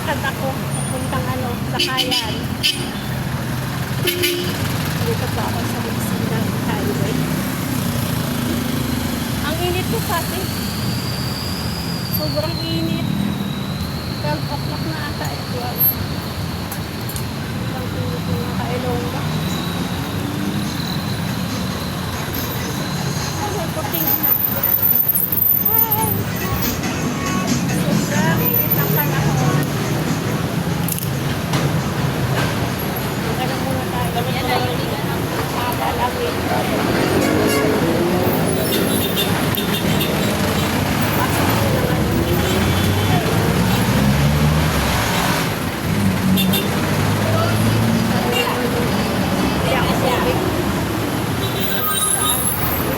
Maglalakad ako papuntang Sakayan. Dito pa ako sa Bisinan Highway. Ang init po pati. Sobrang init. 12 o'clock na ata. 12. Ang init mga Kailongga. Ay, puting. Ay. Sobrang init ng panahon. Magkano muna tayo. Yan na yung liga ng lalawin.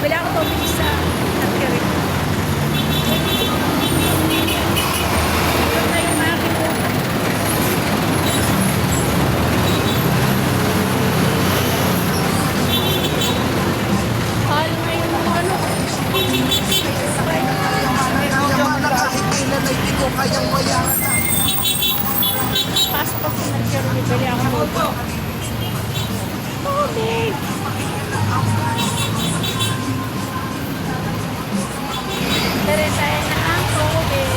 Bili ako tubig sa Mercury. Ito na yung aking utak. Mahal na yung Kahit kailan ay di ko kayang mayaman. pasok ko sa Mercury. Bili ako tubig. Tubig! Dari tayo na ang tubig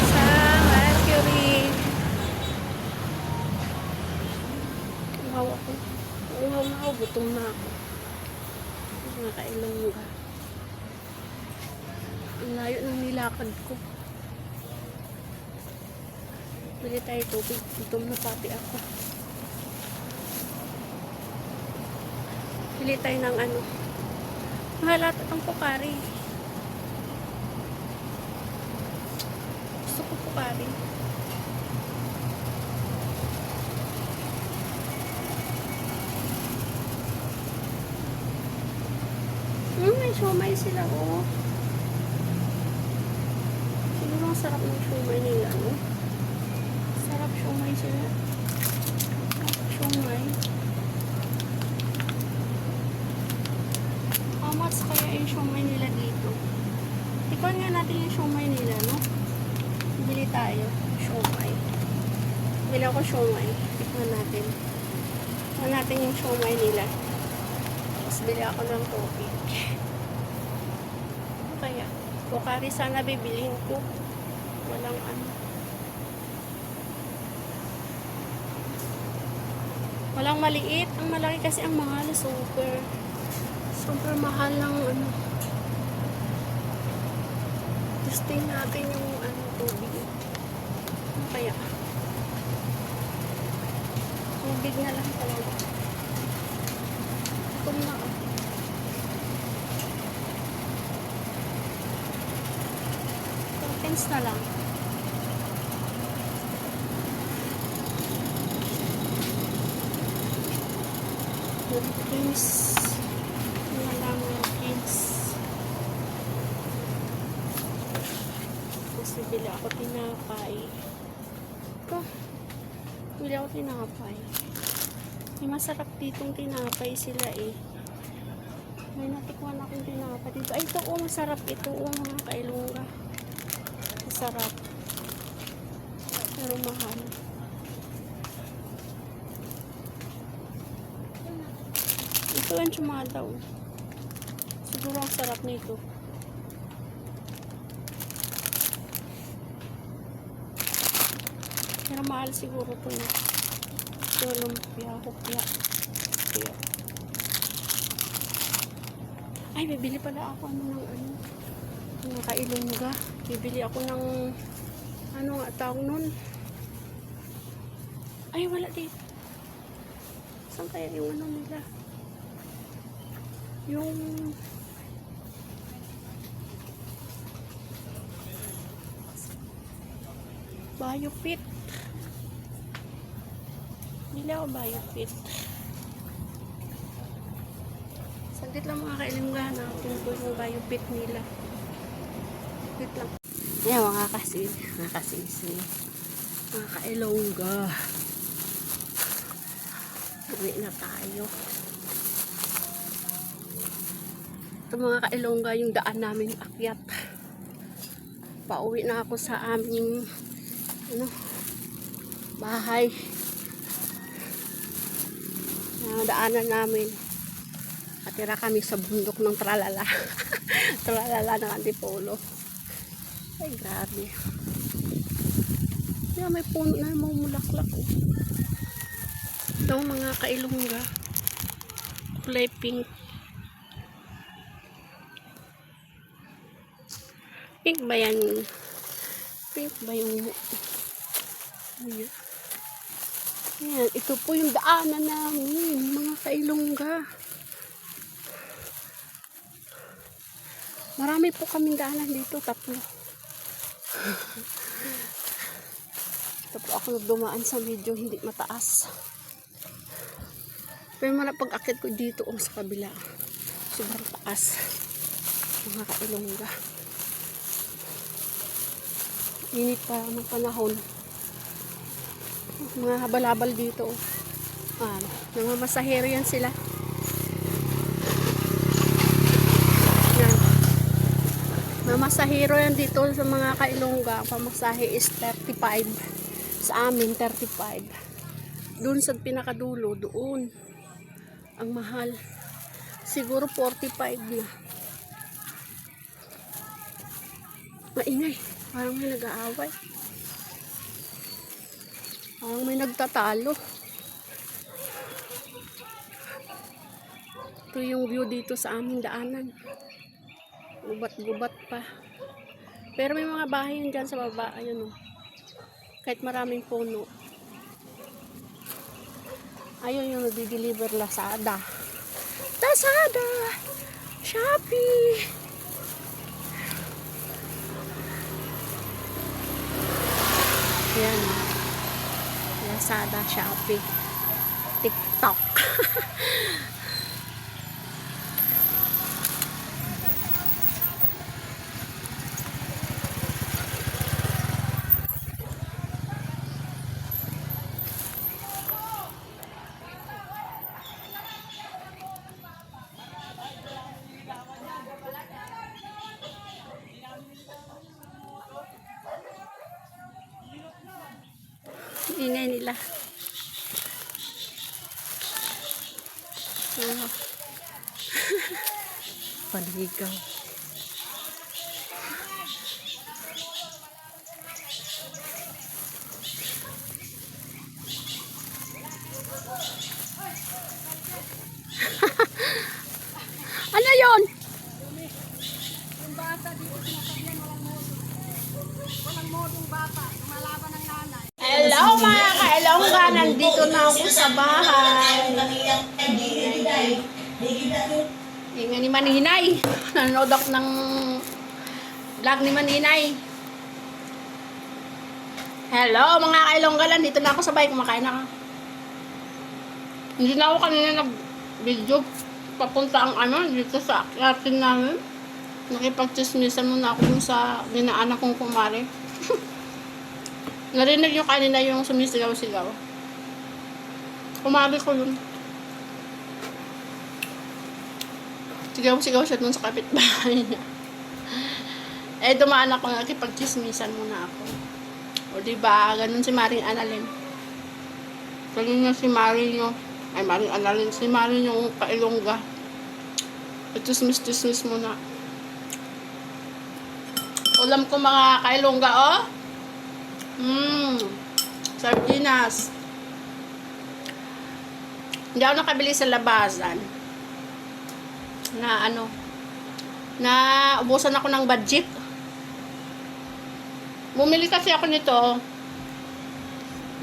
sa Mercury. Uhaw ako. Uhaw na ako. Gutom na ako. Mga Kailongga. Ang layo ng nilakad ko. Bili tayo tubig. Gutom na pati ako. Bili tayo ng mahalat itong Pocari. Gusto ko Pocari. May siomay sila, oh. Siguro ang sarap ng siomay nila, no? Sarap siomay sila. Sarap siomay. How much kaya yung siomay nila dito? Tikman nga natin yung siomay nila, no? Bili tayo. Siomay. Bili ako siomay. Tikman natin. Tikman natin yung siomay nila. Tapos bili ako ng tubig. Ano kaya? Pocari sana bibilhin ko. Walang Walang maliit. Ang malaki kasi ang mahal. Super mahal ng testing natin yung tubig. Ano kaya? Tubig na lang talaga. Gutom na ako. Philippines na lang. Philippines. Kasi bili ako tinapay. Bili ako tinapay. May masarap ditong tinapay sila eh. May natikwan akong tinapay dito. Ay, ito oh, masarap ito oh, mga Kailongga. Masarap. Pero mahal. Ito ang tsumada oh. Siguro ang sarap nito. Pero mahal siguro ito na. Ito lumpia, hopya. Ay, bibili pala ako mga Kailongga. Bibili ako ng nga tawag nun. Ay, wala dito. Saan kaya yung nila? Yung Biopit. Bili ako Biopit. Saglit lang mga Kailongga, natin ko yung Biopit nila. Saglit lang. Ayan mga kasisi. Mga Kailongga. Uwi na tayo. Ito mga Kailongga, yung daan namin akyat. Pauwi na ako sa aming ano, bahay. Daanan namin. Atira kami sa bundok ng Tralala. Tralala ng Antipolo. Ay, grabe. Yeah, may puno na mamulaklak. Oh. Ito mga kailongga. Kulay pink. Pink ba yan? Pink ba yung... Ayan. Ayan, ito po yung daanan namin, mga kailongga. Marami po kaming daanan dito, 3. Ito po ako dumaan sa medyo hindi mataas. Pero pag-akit ko dito sa kabila, sobrang taas. Mga kailongga. Init pa ng panahon. Mga habal-habal dito. Namamasahero yan sila. Yan. Mamasahero yan dito sa mga kailongga. Ang pamasahe is 35. Sa amin, 35. Doon sa pinakadulo, doon. Ang mahal. Siguro 45 na. Maingay. Parang may nag-aaway. Parang may nagtatalo. Ito yung view dito sa aming daanan. Gubat-gubat pa. Pero may mga bahay yun dyan sa baba. Ayun o. Kahit maraming puno. Ayun yung nag-deliver Lazada. Lazada! Shopee! Ayan. Lazada, Shopee, TikTok. Ingay nila. Paligaw. Ano yun? Yung bata dito sinasabihan walang modong bata. Lumalaban ng nanay. Hello mga kailongga, nandito na ako sa bahay. Ingay ni Maninay. Nanonood ako ng vlog ni Maninay. Hello mga kailongga, nandito na ako sa bahay. Kumakain na ako. Hindi na ako kanina nag-video papunta ang dito sa akin namin. Nakipag-chismisan muna ako dun sa ninaanak kong kumare. Narinig yung kanina yung sumisigaw-sigaw. Kumari ko yun. Sigaw-sigaw siya dun sa kapitbahay niya. Dumaan ako, nakipag-chismisan muna ako. O diba, ganun si Maring Annalyn. Ganun nga si Maring yung, Maring Annalyn, si Maring yung kailongga. Chismis muna. Ulam ko mga kailongga, oh. Sardinas. Hindi ako nakabili sa labasan na na ubusan ako ng budget. Bumili kasi ako nito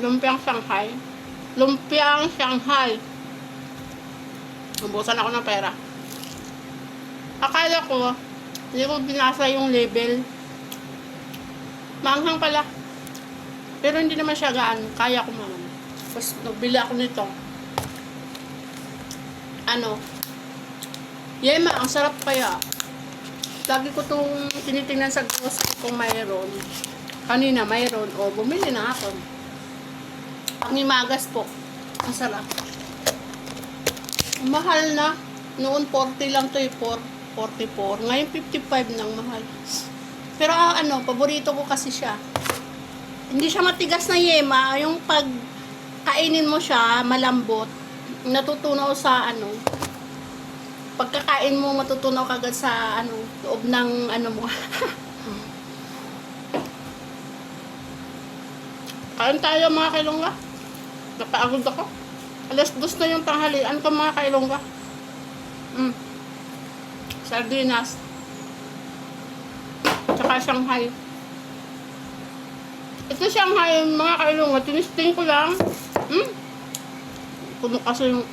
lumpiang Shanghai. Ubusan ako ng pera. Akala ko hindi ko binasa yung label. Maanghang pala. Pero hindi naman siya gaan. Kaya ko naman. Tapos nagbili ako nito. Yema, ang sarap kaya. Lagi ko itong tinitingnan sa grocery kung mayroon. Kanina mayroon. O, bumili na ako. Ang imagas po. Ang sarap. Mahal na. Noon 40 lang to 44. Ngayon 55 nang mahal. Pero paborito ko kasi siya. Hindi siya matigas na yema. Yung pag kainin mo siya, malambot. Natutunaw sa ano. Pagkakain mo, matutunaw kagad sa ano, loob ng ano mo. Kain tayo mga kailongga. Napagod ako. 2:00 na yung tanghalian ko mga kailongga. Sardinas. Tsaka Shanghai. Ito Shanghai mga kailongga. Tinisting ko lang. Puno kasi yung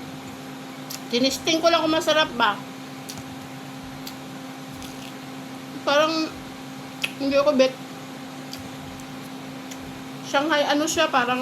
tinisting ko lang kung masarap ba. Parang hindi ako bet. Shanghai ano siya, parang